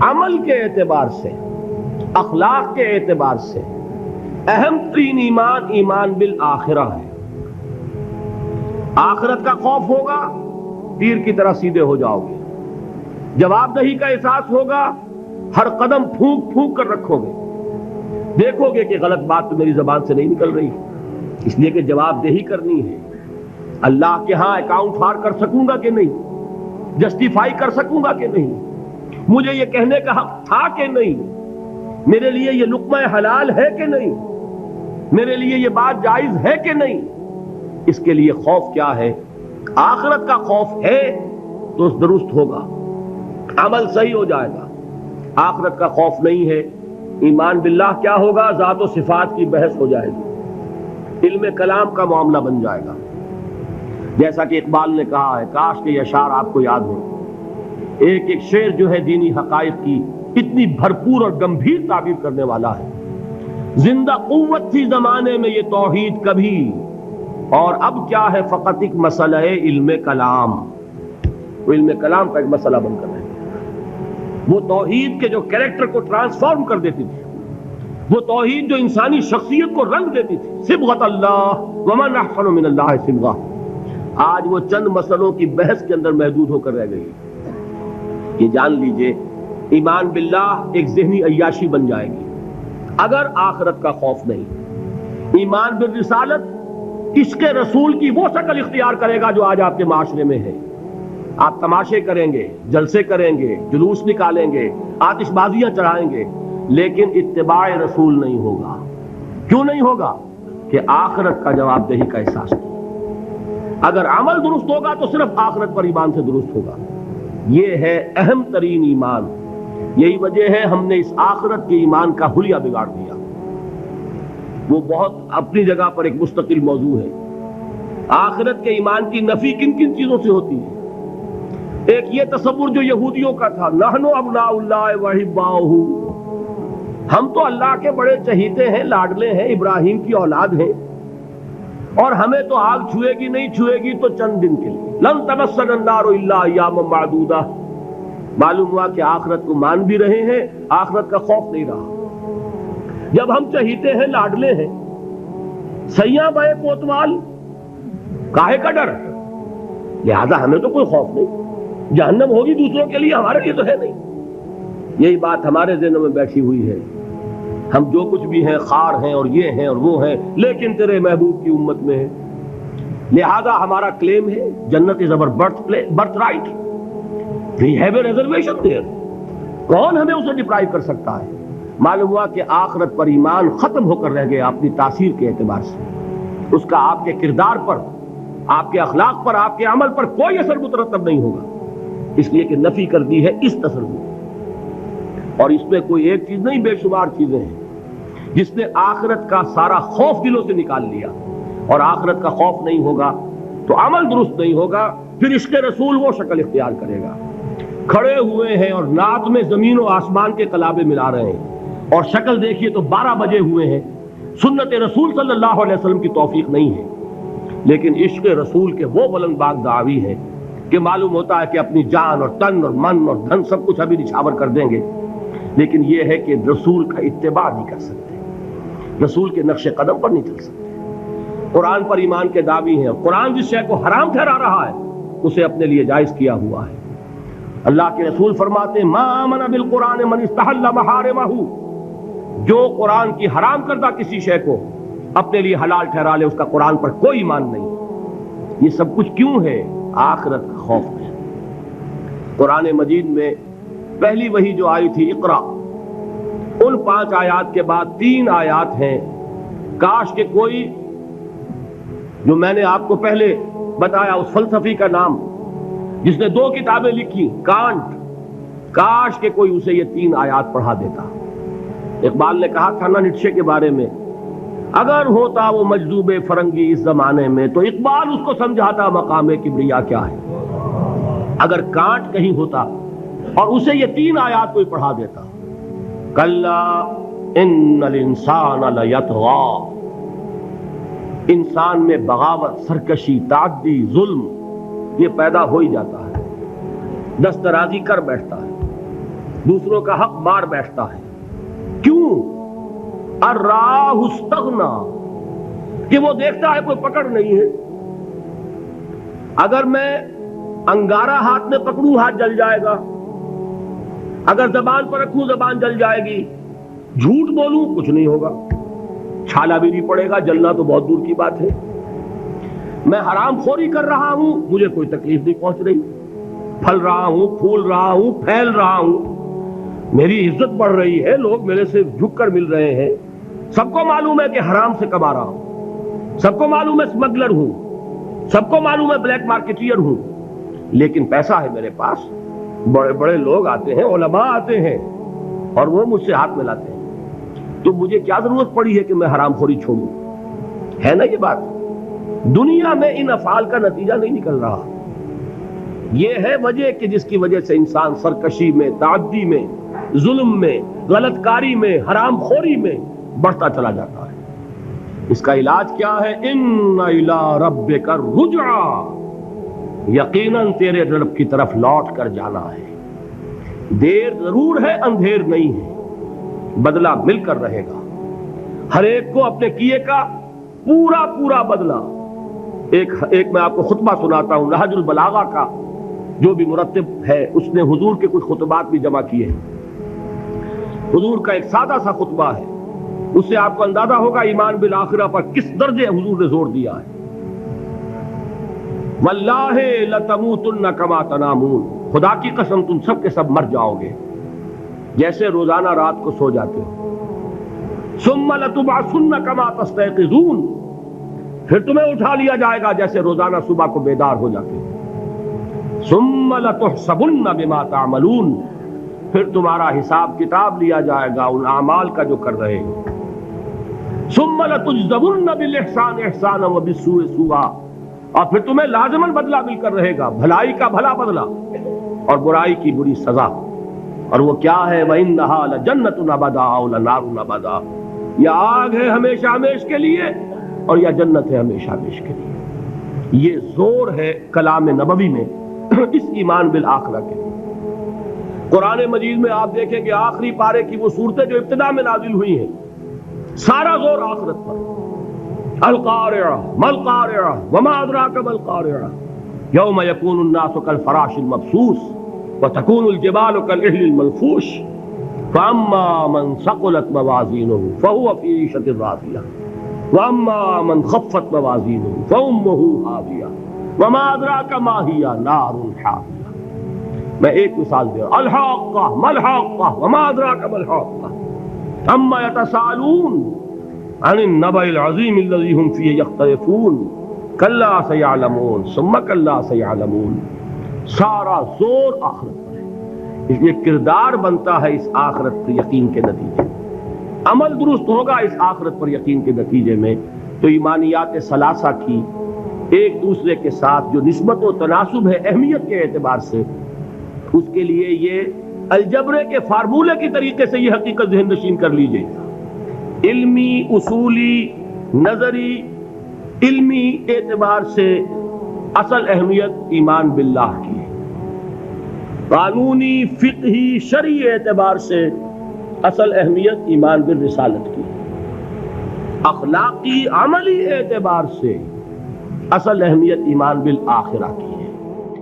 عمل کے اعتبار سے، اخلاق کے اعتبار سے اہم ترین ایمان ایمان بالآخرہ ہے۔ آخرت کا خوف ہوگا، تیر کی طرح سیدھے ہو جاؤ گے۔ جواب دہی کا احساس ہوگا، ہر قدم پھونک پھونک کر رکھو گے۔ دیکھو گے کہ غلط بات تو میری زبان سے نہیں نکل رہی، اس لیے کہ جواب دہی کرنی ہے۔ اللہ کے ہاں اکاؤنٹ فار کر سکوں گا کہ نہیں، جسٹیفائی کر سکوں گا کہ نہیں، مجھے یہ کہنے کا حق تھا کہ نہیں، میرے لیے یہ لقمہ حلال ہے کہ نہیں، میرے لیے یہ بات جائز ہے کہ نہیں۔ اس کے لیے خوف کیا ہے؟ آخرت کا خوف ہے تو درست ہوگا، عمل صحیح ہو جائے گا۔ آخرت کا خوف نہیں ہے، ایمان باللہ کیا ہوگا؟ ذات و صفات کی بحث ہو جائے گی، علم کلام کا معاملہ بن جائے گا۔ جیسا کہ اقبال نے کہا ہے، کاش کہ یہ اشعار آپ کو یاد ہو، ایک ایک شعر جو ہے دینی حقائق کی اتنی بھرپور اور گمبھیر تعبیر کرنے والا ہے۔ زندہ قوت تھی زمانے میں یہ توحید کبھی، اور اب کیا ہے فقط ایک مسئلہ علم کلام۔ وہ علم کلام کا ایک مسئلہ بن کر رہ گیا۔ وہ توحید کے جو کریکٹر کو ٹرانسفارم کر دیتی تھی، وہ توحید جو انسانی شخصیت کو رنگ دیتی تھی، صبغۃ اللہ ومن احسن من اللہ صبغہ، آج وہ چند مسئلوں کی بحث کے اندر محدود ہو کر رہ گئی۔ یہ جان لیجئے ایمان باللہ ایک ذہنی عیاشی بن جائے گی اگر آخرت کا خوف نہیں۔ ایمان بالرسالت عشق رسول کی وہ شکل اختیار کرے گا جو آج آپ کے معاشرے میں ہے۔ آپ تماشے کریں گے، جلسے کریں گے، جلوس نکالیں گے، آتش بازیاں چڑھائیں گے، لیکن اتباع رسول نہیں ہوگا۔ کیوں نہیں ہوگا؟ کہ آخرت کا جواب دہی کا احساس نہیں۔ اگر عمل درست ہوگا تو صرف آخرت پر ایمان سے درست ہوگا۔ یہ ہے اہم ترین ایمان۔ یہی وجہ ہے ہم نے اس آخرت کے ایمان کا حلیہ بگاڑ دیا۔ وہ بہت اپنی جگہ پر ایک مستقل موضوع ہے۔ آخرت کے ایمان کی نفی کن کن چیزوں سے ہوتی ہے؟ ایک یہ تصور جو یہودیوں کا تھا، نحن ابناء اللہ وحباؤہ، ہم تو اللہ کے بڑے چہیتے ہیں، لاڈلے ہیں، ابراہیم کی اولاد ہیں، اور ہمیں تو آگ چھوئے گی نہیں، چھوئے گی تو چند دن کے لیے، لن تمسنا النار الا ایاما معدودہ۔ معلوم ہوا کہ آخرت کو مان بھی رہے ہیں، آخرت کا خوف نہیں رہا۔ جب ہم چہیتے ہیں، لاڈلے ہیں، سیاں بے کوتوال، کاہے کا ڈر؟ لہذا ہمیں تو کوئی خوف نہیں، جہنم ہوگی دوسروں کے لیے، ہمارے لیے تو ہے نہیں۔ یہی بات ہمارے ذہنوں میں بیٹھی ہوئی ہے۔ ہم جو کچھ بھی ہیں، خار ہیں اور یہ ہیں اور وہ ہیں، لیکن تیرے محبوب کی امت میں ہے، لہذا ہمارا کلیم ہے جنت is our birth right, we have a reservation there. کون ہمیں اسے ڈپرائیو کر سکتا ہے؟ معلوم ہوا کہ آخرت پر ایمان ختم ہو کر رہ گیا اپنی تاثیر کے اعتبار سے۔ اس کا آپ کے کردار پر، آپ کے اخلاق پر، آپ کے عمل پر کوئی اثر مترتب نہیں ہوگا، اس لیے کہ نفی کر دی ہے اس تصور۔ اور اس میں کوئی ایک چیز نہیں، بے شمار چیزیں ہیں جس نے آخرت کا سارا خوف دلوں سے نکال لیا۔ اور آخرت کا خوف نہیں ہوگا تو عمل درست نہیں ہوگا، پھر عشق رسول وہ شکل اختیار کرے گا۔ کھڑے ہوئے ہیں اور نعت میں زمین و آسمان کے قلابے ملا رہے ہیں، اور شکل دیکھیے تو 12 بجے ہوئے ہیں۔ سنت رسول صلی اللہ علیہ وسلم کی توفیق نہیں ہے، لیکن عشق رسول کے وہ بلند باغ دعوی ہیں کہ معلوم ہوتا ہے کہ اپنی جان اور تن اور من اور دھن سب کچھ ابھی نچھاور کر دیں گے، لیکن یہ ہے کہ رسول کا اتباع نہیں کر سکتے، رسول کے نقش قدم پر نہیں چل سکتے۔ قرآن پر ایمان کے دعوی ہیں، قرآن جس شے کو حرام ٹھہرا رہا ہے اسے اپنے لیے جائز کیا ہوا ہے۔ اللہ کے رسول فرماتے ہیں، ما آمن بالقرآن من استحل محارمہ، جو قرآن کی حرام کردہ کسی شے کو اپنے لیے حلال ٹھہرا لے، اس کا قرآن پر کوئی ایمان نہیں۔ یہ سب کچھ کیوں ہے؟ آخرت کا خوف ہے۔ قرآن مجید میں پہلی وحی جو آئی تھی اقرا، ان 5 آیات کے بعد 3 آیات ہیں، کاش کہ کوئی، جو میں نے آپ کو پہلے بتایا اس فلسفی کا نام جس نے 2 کتابیں لکھی، کانٹ، کاش کہ کوئی اسے یہ 3 آیات پڑھا دیتا۔ اقبال نے کہا تھا نا نیٹشے کے بارے میں، اگر ہوتا وہ مجذوب فرنگی اس زمانے میں تو اقبال اس کو سمجھاتا مقام کبریا کیا ہے۔ اگر کانٹ کہیں ہوتا اور اسے یہ 3 آیات کوئی پڑھا دیتا، کلا ان الانسان لیطغی، انسان میں بغاوت، سرکشی، تعدی، ظلم یہ پیدا ہو ہی جاتا ہے، دست درازی کر بیٹھتا ہے۔ دوسروں کا حق مار بیٹھتا ہے. کیوں؟ الراہ استغنا، کہ وہ دیکھتا ہے کوئی پکڑ نہیں ہے. اگر میں انگارہ ہاتھ میں پکڑوں ہاتھ جل جائے گا، اگر زبان پر رکھوں زبان جل جائے گی، جھوٹ بولوں کچھ نہیں ہوگا، چھالا بھی نہیں پڑے گا، جلنا تو بہت دور کی بات ہے. میں حرام خوری کر رہا ہوں، مجھے کوئی تکلیف نہیں پہنچ رہی، پھل رہا ہوں، پھول رہا ہوں، پھیل رہا ہوں، میری عزت بڑھ رہی ہے، لوگ میرے سے جھک کر مل رہے ہیں. سب کو معلوم ہے کہ حرام سے کما رہا ہوں، سب کو معلوم ہے اسمگلر ہوں، سب کو معلوم ہے بلیک مارکیٹئر ہوں، لیکن پیسہ ہے میرے پاس، بڑے بڑے لوگ آتے ہیں، علماء آتے ہیں اور وہ مجھ سے ہاتھ ملاتے ہیں، تو مجھے کیا ضرورت پڑی ہے کہ میں حرام خوری چھوڑوں؟ ہے نا یہ بات؟ دنیا میں ان افعال کا نتیجہ نہیں نکل رہا. یہ ہے وجہ کہ جس کی وجہ سے انسان سرکشی میں، تعدی میں، ظلم میں، غلط کاری میں، حرام خوری میں بڑھتا چلا جاتا ہے. اس کا علاج کیا ہے؟ ان الی ربک الرجعا، یقیناً تیرے رب کی طرف لوٹ کر جانا ہے. دیر ضرور ہے، اندھیر نہیں ہے، بدلہ مل کر رہے گا. ہر ایک کو اپنے کیے کا پورا پورا بدلہ. ایک میں آپ کو خطبہ سناتا ہوں نہج البلاغہ کا، جو بھی مرتب ہے اس نے حضور کے کچھ خطبات بھی جمع کیے ہیں. حضور کا ایک سادہ سا خطبہ ہے، اس سے آپ کو اندازہ ہوگا ایمان بالآخرہ پر کس درجے حضور نے زور دیا ہے. واللہ لتموتن کما تنامون، خدا کی قسم تم سب کے سب مر جاؤ گے جیسے روزانہ رات کو سو جاتے ہو. ثم لتبعثن کما تستيقظون، پھر تمہیں اٹھا لیا جائے گا جیسے روزانہ صبح کو بیدار ہو جاتے ہو. ثم لتحسبن بما تعملون، پھر تمہارا حساب کتاب لیا جائے گا ان اعمال کا جو کر رہے ہو. ثم لتجزون بالاحسان احسانا وبالسوء سوءا، اور پھر تمہیں لازماً بدلہ مل کر رہے گا، بھلائی کا بھلا بدلہ اور برائی کی بری سزا. اور وہ کیا ہے؟ وَإِنَّهَا لَجَنَّةٌ أَبَدًا أَوْ لَنَارٌ أَبَدًا، یا آگ ہے ہمیشہ ہمیش کے لیے اور یا جنت ہے ہمیشہ ہمیش کے لیے. یہ زور ہے کلام نبوی میں اس ایمان بالآخرہ کے لیے. قرآن مجید میں آپ دیکھیں کہ آخری پارے کی وہ صورتیں جو ابتدا میں نازل ہوئی ہیں، سارا زور آخرت پر. القارعہ ما القارعہ وما ادراک ما القارعہ یوم یکون الناس کالفراش المبثوث وتکون الجبال کالعہن المنفوش فاما من ثقلت موازینہ فہو فی عیشۃ راضیہ واما من خفت موازینہ فامہ ہاویہ وما ادراک ما ہی نار حامیہ. میں ایک مثال دے رہا ہوں. الحاقہ ما الحاقہ وما ادراک ما الحاقہ اما یتساءلون عن النبأ العظیم الذی هم فیہ یختلفون کلا سیعلمون ثم کلا سیعلمون. سارا زور آخرت پر ہے، اس لیے کردار بنتا ہے اس آخرت پر یقین کے نتیجے، عمل درست ہوگا اس آخرت پر یقین کے نتیجے میں. تو ایمانیات ثلاثہ کی ایک دوسرے کے ساتھ جو نسبت و تناسب ہے اہمیت کے اعتبار سے، اس کے لیے یہ الجبرے کے فارمولے کی طریقے سے یہ حقیقت ذہن نشین کر لیجئے. علمی، اصولی، نظری، علمی اعتبار سے اصل اہمیت ایمان باللہ کی ہے. قانونی، فقہی، شرعی اعتبار سے اصل اہمیت ایمان بالرسالت کی ہے. اخلاقی، عملی اعتبار سے اصل اہمیت ایمان بالآخرہ کی ہے.